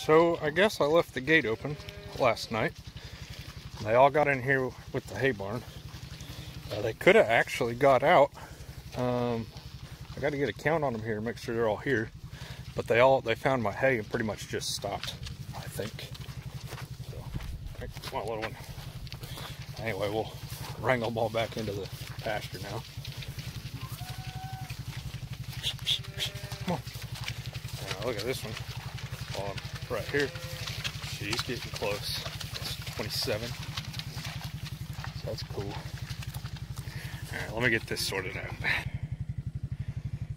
So I guess I left the gate open last night. They all got in here with the hay barn. They could have actually got out. I got to get a count on them here, make sure they're all here. But they found my hay and pretty much just stopped, I think. So, come on, little one. Anyway, we'll wrangle them all back into the pasture now. Come on. Look at this one. Right here. She's getting close. It's 27. So that's cool. Alright, let me get this sorted out.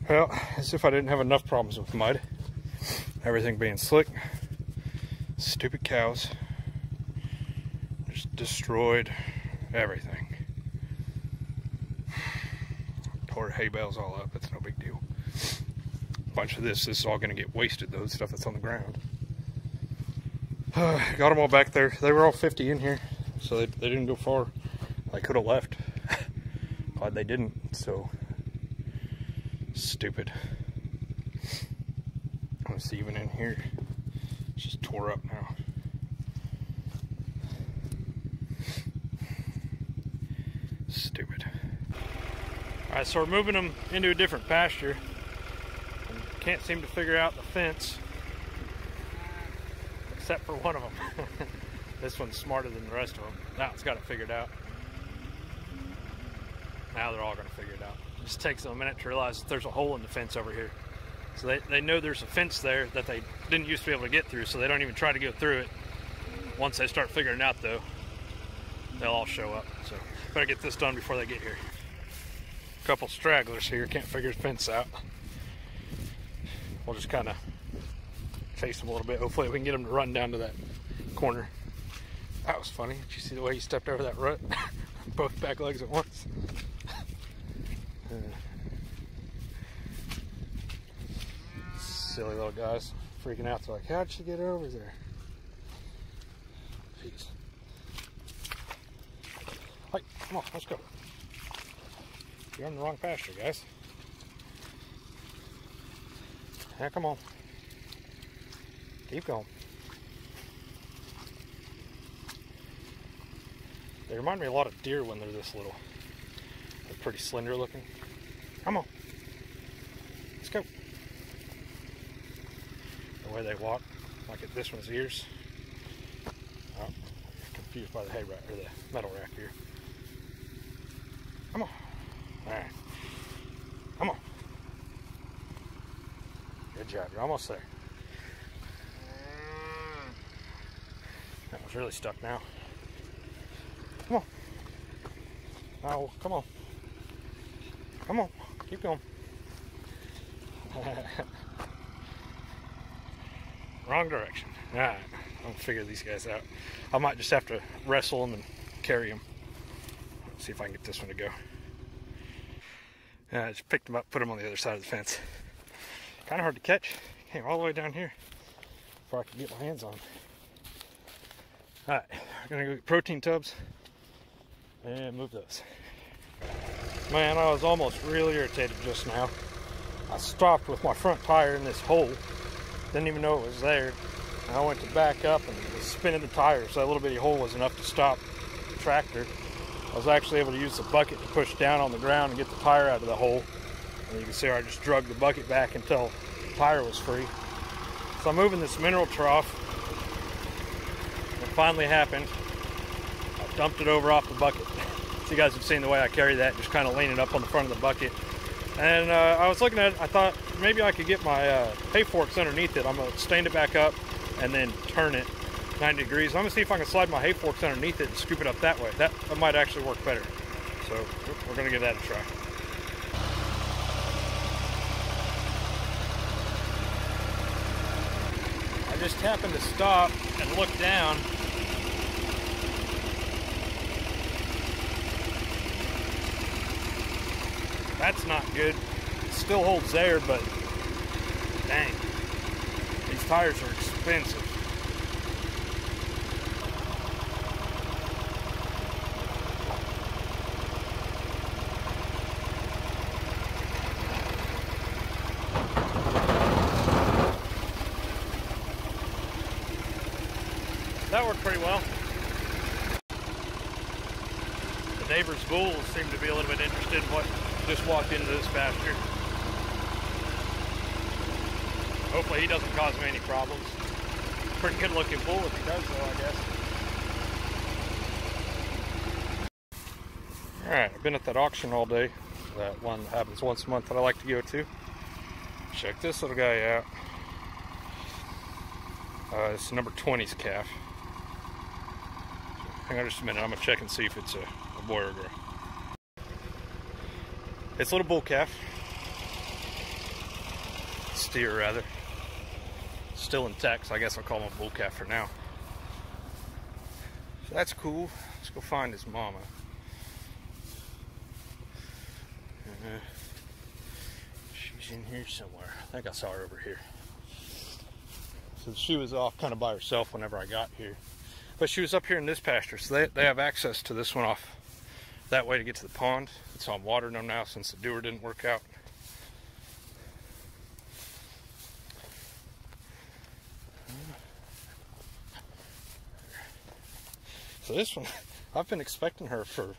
Well, as if I didn't have enough problems with mud. Everything being slick. Stupid cows. Just destroyed everything. Tore hay bales all up. That's no big deal. Bunch of this is all going to get wasted though, stuff that's on the ground. Got them all back there. They were all 50 in here, so they didn't go far. I could have left. Glad they didn't. So stupid. Let's see, even in here, it's just tore up now. Stupid. All right, so we're moving them into a different pasture. Can't seem to figure out the fence, except for one of them. This one's smarter than the rest of them. Now it's got it figured out. Now they're all going to figure it out. It just takes them a minute to realize that there's a hole in the fence over here. So they know there's a fence there that they didn't used to be able to get through, so they don't even try to go through it. Once they start figuring it out though, they'll all show up. So better get this done before they get here. A couple stragglers here can't figure the fence out. We'll just kind of chase them a little bit. Hopefully we can get them to run down to that corner. That was funny. Did you see the way he stepped over that rut? Both back legs at once. Silly little guys freaking out. They're like, how'd she get over there? Jeez. Hey, come on, let's go. You're in the wrong pasture, guys. Yeah, come on. Keep going. They remind me a lot of deer when they're this little. They're pretty slender looking. Come on. Let's go. The way they walk, like at this one's ears. Oh, confused by the hay rack, or the metal rack here. Come on. Alright. Come on. Good job, you're almost there. That one's really stuck now. Come on. Oh, come on. Come on, keep going. Wrong direction. Alright, I'll figure these guys out. I might just have to wrestle them and carry them. Let's see if I can get this one to go. I just picked them up, put them on the other side of the fence. Kind of hard to catch. Came all the way down here before I could get my hands on. Alright, we're gonna go get protein tubs and move those. Man, I was almost really irritated just now. I stopped with my front tire in this hole. Didn't even know it was there. And I went to back up and was spinning the tire, so that little bitty hole was enough to stop the tractor. I was actually able to use the bucket to push down on the ground and get the tire out of the hole. And you can see I just drug the bucket back until the tire was free. So I'm moving this mineral trough. It finally happened. I dumped it over off the bucket. So you guys have seen the way I carry that, just kind of leaning up on the front of the bucket. And I was looking at it, I thought maybe I could get my hay forks underneath it. I'm going to stand it back up and then turn it 90 degrees. I'm going to see if I can slide my hay forks underneath it and scoop it up that way. That might actually work better. So we're going to give that a try. I just happened to stop and look down. That's not good. It still holds there, but dang, these tires are expensive. that worked pretty well. The neighbor's bulls seem to be a little bit interested in what just walked into this pasture. Hopefully he doesn't cause me any problems. Pretty good looking bull if he does though, I guess. Alright, I've been at that auction all day. That one that happens once a month that I like to go to. Check this little guy out. It's number 20's calf. Hang on just a minute, I'm going to check and see if it's a boy or a girl. It's a little bull calf. Steer rather. Still intact, so I guess I'll call him a bull calf for now. So that's cool. Let's go find his mama. She's in here somewhere. I think I saw her over here. So she was off kind of by herself whenever I got here. But she was up here in this pasture, so they have access to this one off that way to get to the pond. So I'm watering them now since the doer didn't work out. So this one, I've been expecting her for,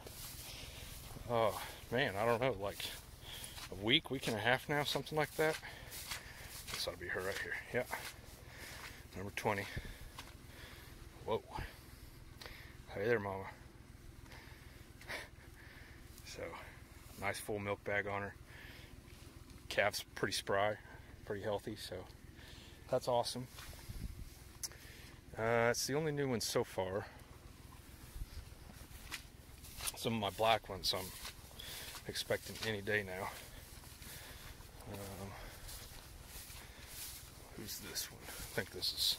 oh man, I don't know, like a week and a half now, something like that. This ought to be her right here. Yeah. Number 20. Whoa. Hey there, mama. So, nice full milk bag on her. Calf's pretty spry, pretty healthy, so that's awesome. It's the only new one so far. Some of my black ones I'm expecting any day now. Who's this one? I think this is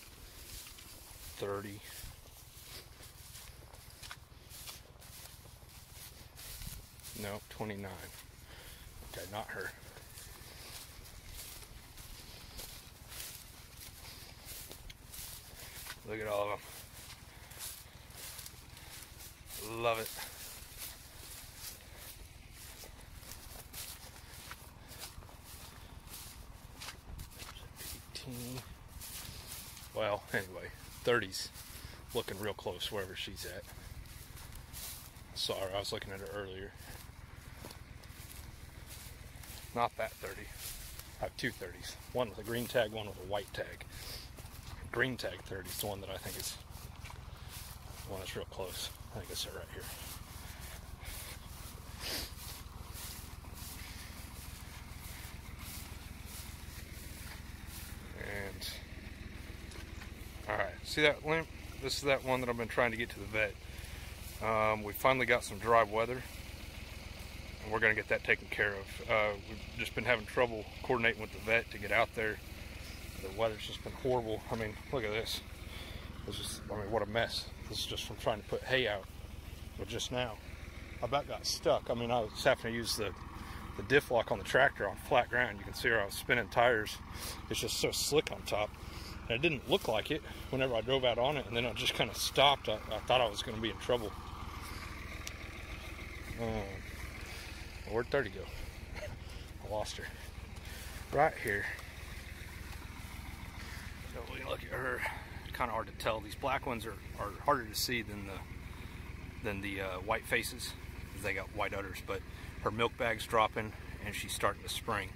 30. No, 29. Okay, not her. Look at all of them. Love it. Well, anyway, 30's looking real close wherever she's at. Saw her, I was looking at her earlier. Not that 30. I have two 30's. One with a green tag, one with a white tag. Green tag 30 is the one that I think is the one that's real close. I think it's it right here. Alright, see that limp? This is that one that I've been trying to get to the vet. We finally got some dry weather, and we're going to get that taken care of. We've just been having trouble coordinating with the vet to get out there. The weather's just been horrible. I mean, look at this. It's just, I mean, what a mess. This is just from trying to put hay out. But just now, I about got stuck. I mean, I was having to use the diff lock on the tractor on flat ground. You can see where I was spinning tires. It's just so slick on top. And it didn't look like it whenever I drove out on it, and then it just kind of stopped. I thought I was going to be in trouble. Where'd 30 go? I lost her. Right here. So when you look at her, it's kind of hard to tell. These black ones are harder to see than the white faces, because they got white udders. But her milk bag's dropping, and she's starting to spring.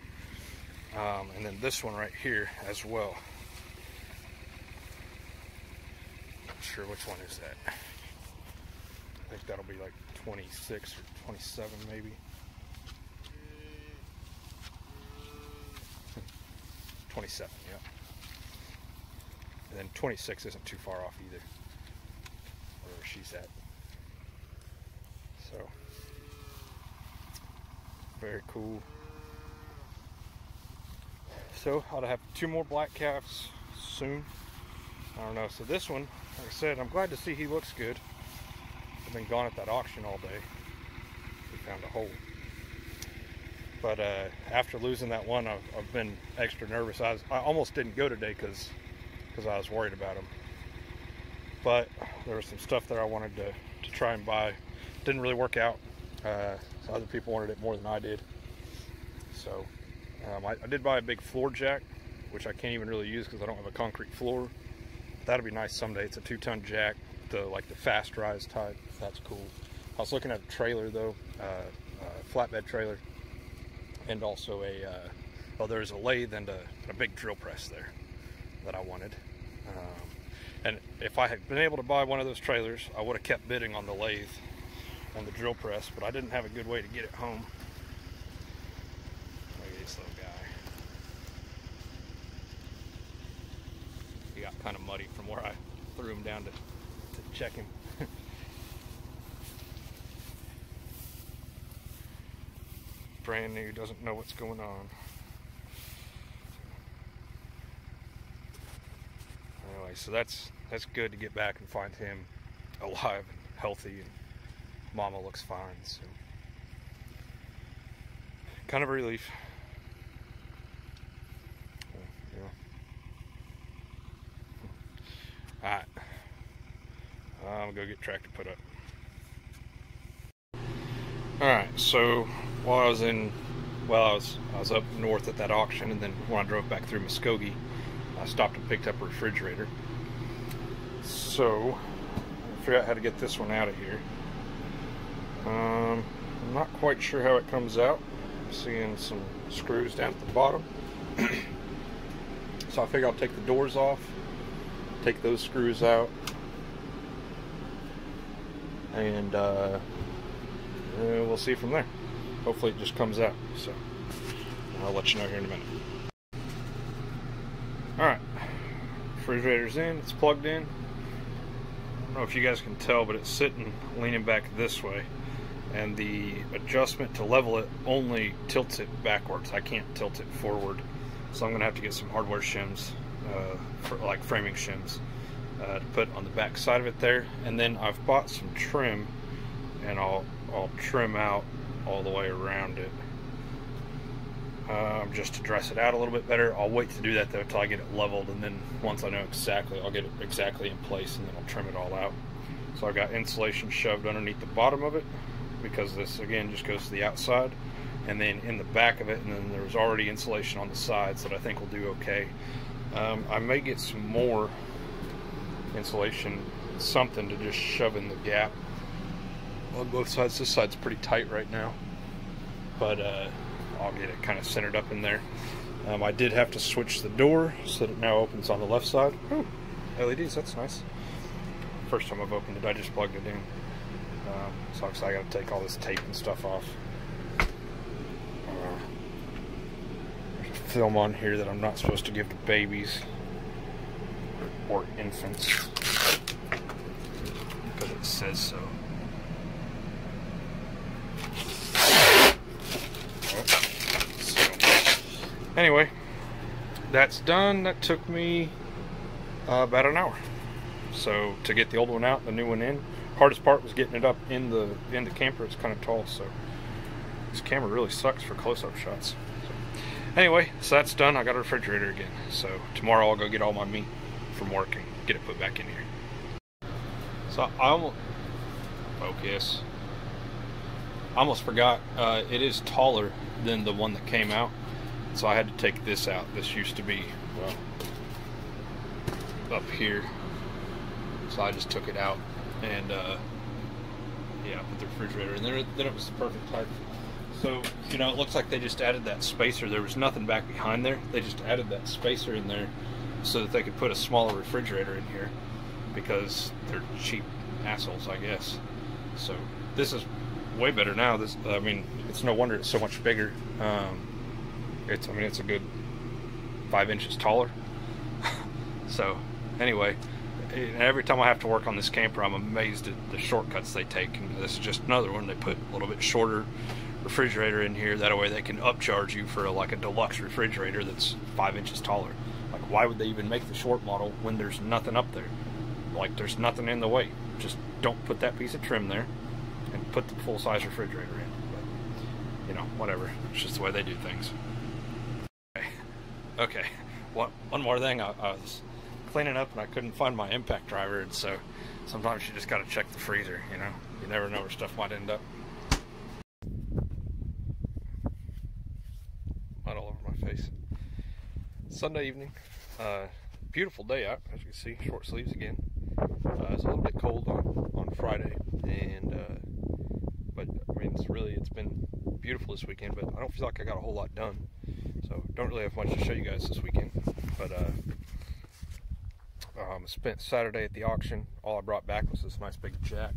And then this one right here as well. Not sure which one is that. I think that'll be like 26 or 27 maybe. 27, yeah. And then 26 isn't too far off either, wherever she's at. So, very cool. So, I'll have 2 more black calves soon. I don't know. So this one, like I said, I'm glad to see he looks good. I've been gone at that auction all day. We found a hole. But after losing that one, I've been extra nervous. I almost didn't go today because I was worried about him. But there was some stuff there I wanted to try and buy. Didn't really work out. Other people wanted it more than I did. So I did buy a big floor jack, which I can't even really use because I don't have a concrete floor. that'll be nice someday. It's a 2-ton jack, like the fast rise type. That's cool. I was looking at a trailer though, flatbed trailer, and also well, there's a lathe and a big drill press there that I wanted. And if I had been able to buy one of those trailers, I would have kept bidding on the lathe and the drill press, but I didn't have a good way to get it home. Look at this little guy. He got kind of muddy from where I threw him down to check him. Brand new, doesn't know what's going on. Anyway, so that's good to get back and find him alive and healthy, and Mama looks fine, so kind of a relief. Yeah. Alright, I'm gonna go get tractor put up. Alright, so while I was up north at that auction, and then when I drove back through Muskogee, I stopped and picked up a refrigerator. So I figured out how to get this one out of here. I'm not quite sure how it comes out. I'm seeing some screws down at the bottom. So I figure I'll take the doors off, take those screws out, and we'll see from there. Hopefully it just comes out. So I'll let you know here in a minute. Alright, refrigerator's in, it's plugged in. I don't know if you guys can tell, but it's sitting leaning back this way, and the adjustment to level it only tilts it backwards. I can't tilt it forward, so I'm gonna have to get some hardware shims, like framing shims, to put on the back side of it there. And then I've bought some trim, and I'll trim out all the way around it, just to dress it out a little bit better. I'll wait to do that though until I get it leveled, and then once I know exactly, I'll get it exactly in place, and then I'll trim it all out. So I've got insulation shoved underneath the bottom of it, because this again just goes to the outside, and then in the back of it, and then there's already insulation on the sides that I think will do okay. I may get some more insulation, something to just shove in the gap on both sides. This side's pretty tight right now, but I'll get it kind of centered up in there. I did have to switch the door so that it now opens on the left side. Ooh, LEDs, that's nice. First time I've opened it, I just plugged it in. So I got to take all this tape and stuff off. There's a film on here that I'm not supposed to give to babies or infants, because it says so. Anyway, that's done. That took me about an hour. So to get the old one out, the new one in. Hardest part was getting it up in the camper. It's kind of tall, so this camera really sucks for close-up shots. So, anyway, so that's done. I got a refrigerator again. So tomorrow I'll go get all my meat from work and get it put back in here. So I almost forgot. It is taller than the one that came out. So I had to take this out. This used to be, well, up here. So I just took it out, and yeah, put the refrigerator in there. Then it was the perfect height. So, you know, it looks like they just added that spacer. There was nothing back behind there. They just added that spacer in there so that they could put a smaller refrigerator in here, because they're cheap assholes, I guess. So this is way better now. This, I mean, it's no wonder it's so much bigger. It's a good 5 inches taller. So anyway, every time I have to work on this camper, I'm amazed at the shortcuts they take. And this is just another one. They put a little bit shorter refrigerator in here. That way they can upcharge you for like a deluxe refrigerator that's 5 inches taller. Like, why would they even make the short model when there's nothing up there? Like, there's nothing in the way. Just don't put that piece of trim there and put the full-size refrigerator in. But, you know, whatever. It's just the way they do things. Okay, one more thing. I was cleaning up and I couldn't find my impact driver, and so sometimes you just got to check the freezer, you know? You never know where stuff might end up. Mud all over my face. Sunday evening, beautiful day out, as you can see, short sleeves again. It's a little bit cold on Friday, and but I mean, it's been beautiful this weekend, but I don't feel like I got a whole lot done, so don't really have much to show you guys this weekend. But spent Saturday at the auction. All I brought back was this nice big jack,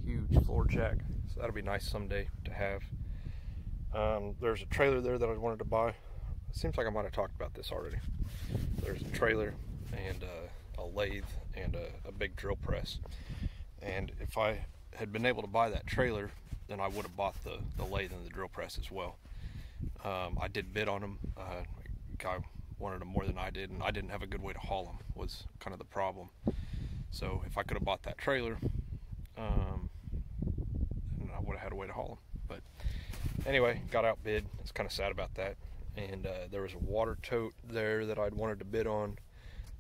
huge floor jack, so that'll be nice someday to have. There's a trailer there that I wanted to buy. It seems like I might have talked about this already. There's a trailer and a lathe and a big drill press, and if I had been able to buy that trailer, then I would have bought the lathe and the drill press as well. I did bid on them. Guy wanted them more than I did, and I didn't have a good way to haul them, was kind of the problem. So if I could have bought that trailer, then I would have had a way to haul them. But anyway, got outbid. It's kind of sad about that. And there was a water tote there that I'd wanted to bid on,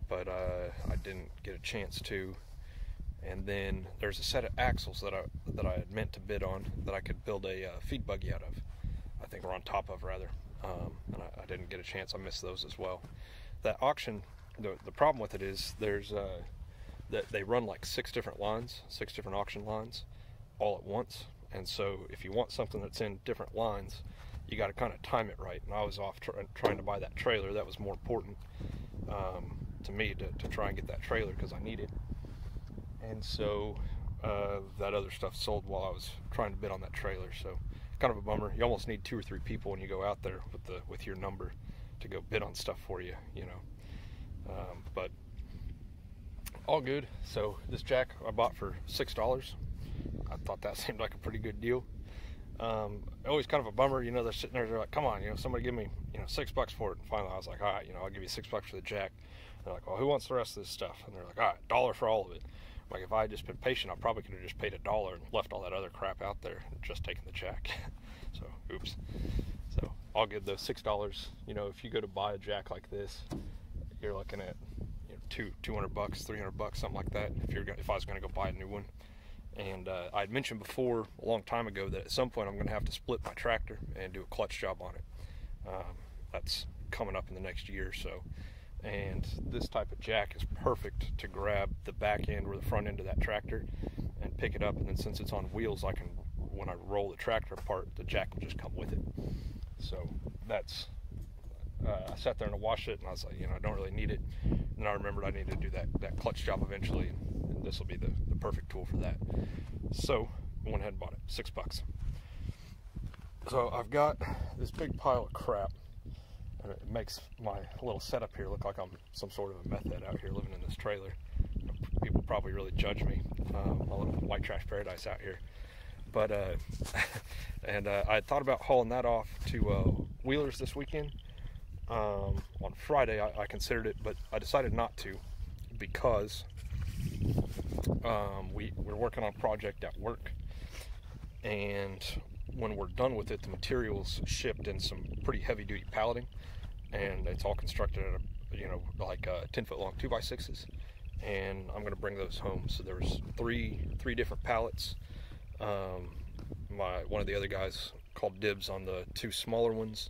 but I didn't get a chance to. And then there's a set of axles that I had meant to bid on that I could build a feed buggy out of. I think, or on top of, rather. And I didn't get a chance. I missed those as well. That auction, the problem with it is there's that they run like 6 different lines, 6 different auction lines all at once. And so if you want something that's in different lines, you got to kind of time it right. And I was off trying to buy that trailer. That was more important to me to try and get that trailer because I need it. And so that other stuff sold while I was trying to bid on that trailer. So kind of a bummer. You almost need 2 or 3 people when you go out there with your number to go bid on stuff for you, you know. But all good. So this jack I bought for $6. I thought that seemed like a pretty good deal. Always kind of a bummer, you know. They're sitting there, they're like, come on, you know, somebody give me, you know, $6 for it. And finally I was like, all right, you know, I'll give you $6 for the jack. And they're like, well, who wants the rest of this stuff? And they're like, all right, $1 for all of it. Like, if I had just been patient, I probably could have just paid $1 and left all that other crap out there and just taken the jack. So, oops. So, all good though, $6. You know, if you go to buy a jack like this, you're looking at, you know, $200, $300, something like that. If I was going to go buy a new one. And I had mentioned before, a long time ago, that at some point I'm going to have to split my tractor and do a clutch job on it. That's coming up in the next year or so. And this type of jack is perfect to grab the back end or the front end of that tractor and pick it up, and then since it's on wheels, I can, when I roll the tractor apart, the jack will just come with it. So that's I sat there and I watched it, and I was like, you know, I don't really need it. And I remembered I needed to do that clutch job eventually, and this will be the perfect tool for that. So I went ahead and bought it, $6. So I've got this big pile of crap, and it makes my little setup here look like I'm some sort of a meth head out here living in this trailer. People probably really judge me, my little white trash paradise out here. But and I had thought about hauling that off to Wheelers this weekend. On Friday I considered it, but I decided not to because we're working on a project at work, and when we're done with it, the material's shipped in some pretty heavy-duty palleting, and it's all constructed at like 10-foot long 2x6s, and I'm going to bring those home. So there's three different pallets. One of the other guys called dibs on the 2 smaller ones,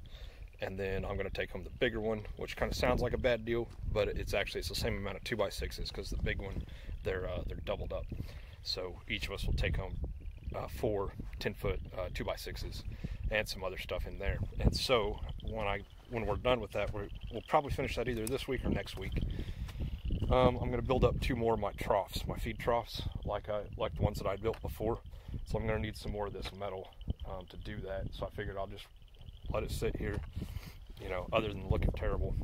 and then I'm going to take home the bigger one, which kind of sounds like a bad deal, but it's the same amount of 2x6s, because the big one, they're doubled up. So each of us will take home 4 10-foot 2x6s and some other stuff in there. And so when we're done with that, we'll probably finish that either this week or next week. I'm going to build up 2 more of my troughs, my feed troughs, like the ones that I built before. So I'm going to need some more of this metal to do that. So I figured I'll just let it sit here, you know, other than looking terrible.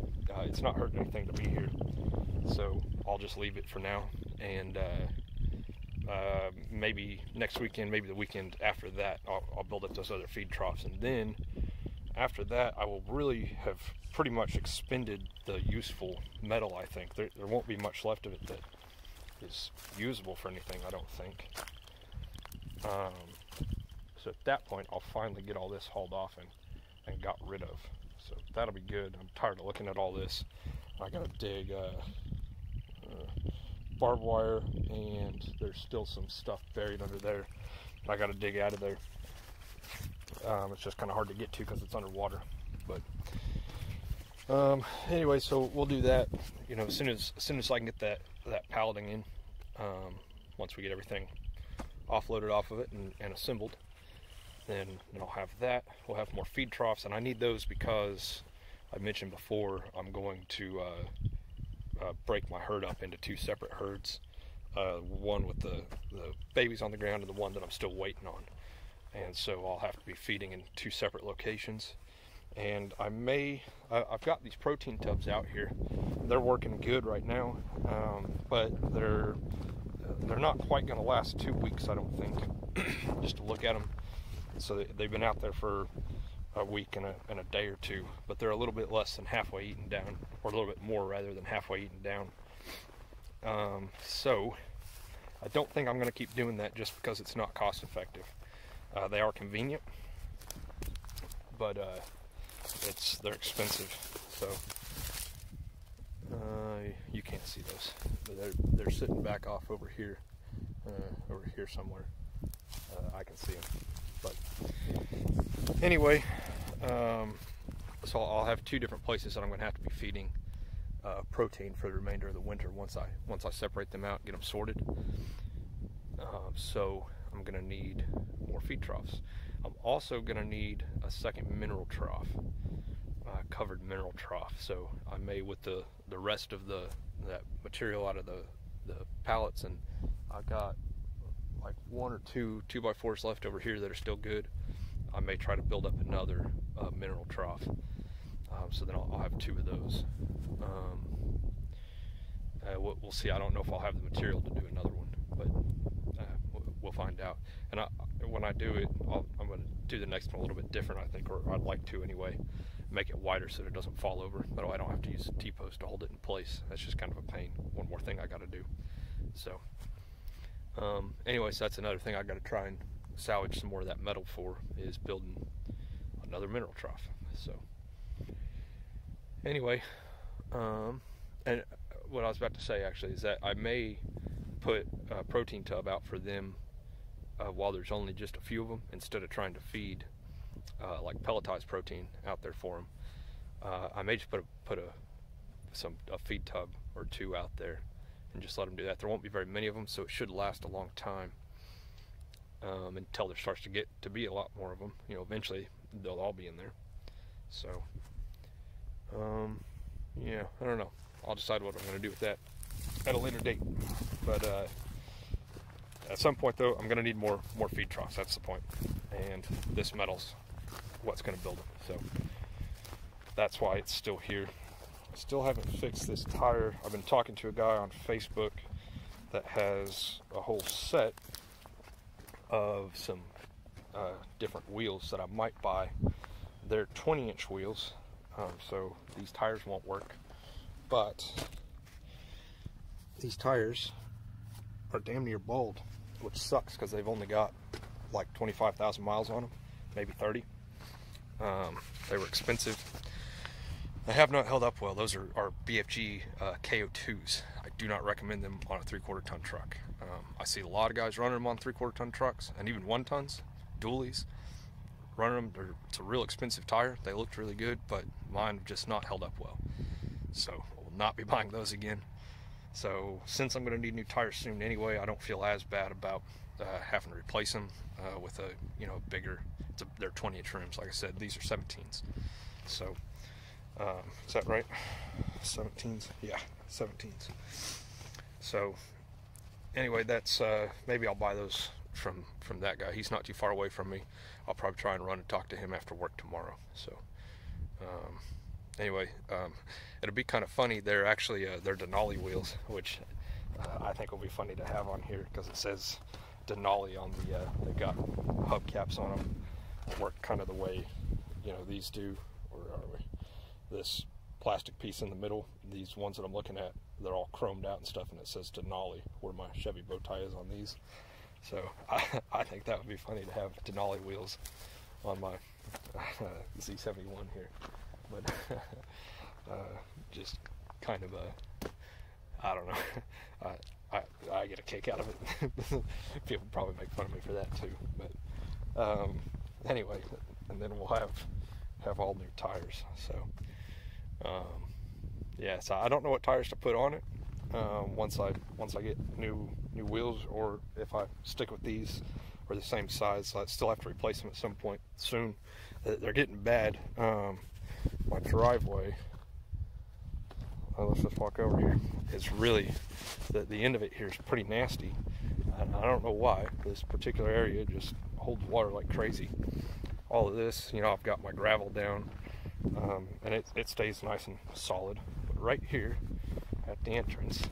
It's not hurting anything to be here. So I'll just leave it for now. And maybe next weekend, maybe the weekend after that, I'll build up those other feed troughs. And then after that, I will really have pretty much expended the useful metal, I think. There won't be much left of it that is usable for anything, I don't think. So at that point, I'll finally get all this hauled off and got rid of. So that'll be good. I'm tired of looking at all this. I gotta dig barbed wire, and there's still some stuff buried under there I gotta dig out of there. It's just kind of hard to get to because it's underwater. But Anyway, so we'll do that, you know, as soon as I can get that palleting in. Once we get everything offloaded off of it and assembled, then I'll have that. We'll have more feed troughs, and I need those because I mentioned before I'm going to break my herd up into 2 separate herds. One with the babies on the ground and the one that I'm still waiting on. And so I'll have to be feeding in 2 separate locations. And I've got these protein tubs out here. They're working good right now, but they're not quite going to last 2 weeks, I don't think, just to look at them. So they've been out there for a week and a day or two, but they're a little bit less than halfway eaten down, or a little bit more rather than halfway eaten down. So I don't think I'm going to keep doing that just because it's not cost effective. They are convenient, but they're expensive. So you can't see those, but they're sitting back off over here somewhere. I can see them, but anyway, so I'll have 2 different places that I'm going to have to be feeding protein for the remainder of the winter once I separate them out and get them sorted. So I'm going to need more feed troughs. I'm also going to need a second mineral trough, covered mineral trough. So I may, with the rest of that material out of the pallets, and I've got like 1 or 2 2x4s left over here that are still good. I may try to build up another mineral trough. So then I'll have 2 of those. We'll see. I don't know if I'll have the material to do another one, but we'll find out. And when I do it, I'm going to do the next one a little bit different, I think, or I'd like to anyway. Make it wider so that it doesn't fall over. But I don't have to use a T-post to hold it in place. That's just kind of a pain. One more thing I got to do. So, anyways, that's another thing I got to try and salvage some more of that metal for, is building another mineral trough. So, anyway, and what I was about to say actually is that I may put a protein tub out for them while there's only just a few of them, instead of trying to feed like pelletized protein out there for them. I may just put a feed tub or 2 out there and just let them do that. There won't be very many of them, so it should last a long time until there starts to get to be a lot more of them. You know, eventually they'll all be in there. So yeah, I don't know. I'll decide what I'm going to do with that at a later date. But at some point, though, I'm going to need more feed troughs. That's the point. And this metal's what's going to build it. So that's why it's still here. I still haven't fixed this tire. I've been talking to a guy on Facebook that has a whole set of some different wheels that I might buy. They're 20-inch wheels, so these tires won't work. But these tires are damn near bald, which sucks because they've only got like 25,000 miles on them, maybe 30. They were expensive. They have not held up well. Those are BFG KO2s. I do not recommend them on a 3/4 ton truck. I see a lot of guys running them on 3/4 ton trucks, and even 1 tons, dualies. Running them, it's a real expensive tire. They looked really good, but mine have just not held up well. So I will not be buying those again. So since I'm going to need new tires soon anyway, I don't feel as bad about having to replace them with a bigger. They're 20-inch rims. Like I said, these are 17s. So is that right? 17s? Yeah, 17s. So anyway, that's maybe I'll buy those from that guy. He's not too far away from me. I'll probably try and run and talk to him after work tomorrow. So anyway, it'll be kind of funny. They're actually they're Denali wheels, which I think will be funny to have on here because it says Denali on the they've got hubcaps on them that work kind of the way these do. Or are we? This plastic piece in the middle, these ones that I'm looking at, they're all chromed out and stuff, and it says Denali where my Chevy bow tie is on these. So I think that would be funny to have Denali wheels on my Z71 here. But just kind of I don't know. I get a kick out of it. People probably make fun of me for that too. But anyway, and then we'll have all new tires. So Yeah, so I don't know what tires to put on it once I get new wheels, or if I stick with these or the same size. So I still have to replace them at some point soon. They're getting bad. My driveway, let's just walk over here, is really, the end of it here is pretty nasty. I don't know why. This particular area just holds water like crazy. All of this, you know, I've got my gravel down, and it stays nice and solid. But right here at the entrance,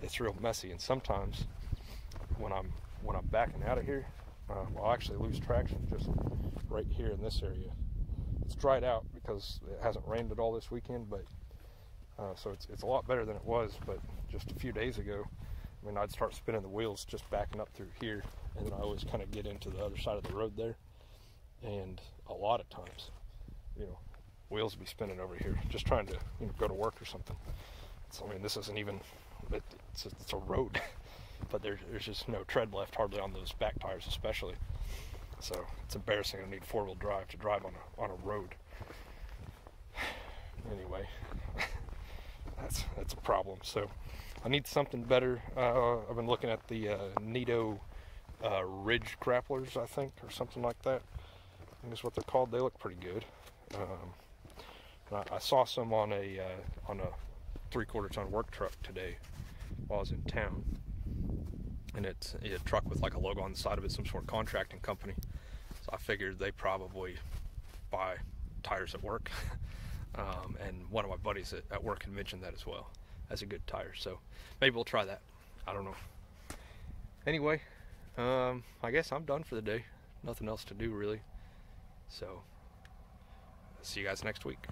it's real messy. And sometimes when I'm backing out of here, I'll actually lose traction just right here in this area. It's dried out because it hasn't rained at all this weekend, but so it's a lot better than it was. But just a few days ago, I mean, I'd start spinning the wheels just backing up through here, and then I always kind of get into the other side of the road there. And a lot of times, you know, wheels will be spinning over here, just trying to, you know, go to work or something. So, I mean, this isn't even, it's a road, but there's just no tread left hardly on those back tires especially. So it's embarrassing. I need four-wheel drive to drive on a road. Anyway, that's a problem. So I need something better. I've been looking at the Nito Ridge grapplers, I think, or something like that. I think is what they're called. They look pretty good. I saw some on a 3/4 ton work truck today while I was in town, and it's a truck with like a logo on the side of it, some sort of contracting company. So I figured they probably buy tires at work. And one of my buddies at work had mentioned that as well as a good tire. So maybe we'll try that. I don't know. Anyway, I guess I'm done for the day. Nothing else to do really. So see you guys next week.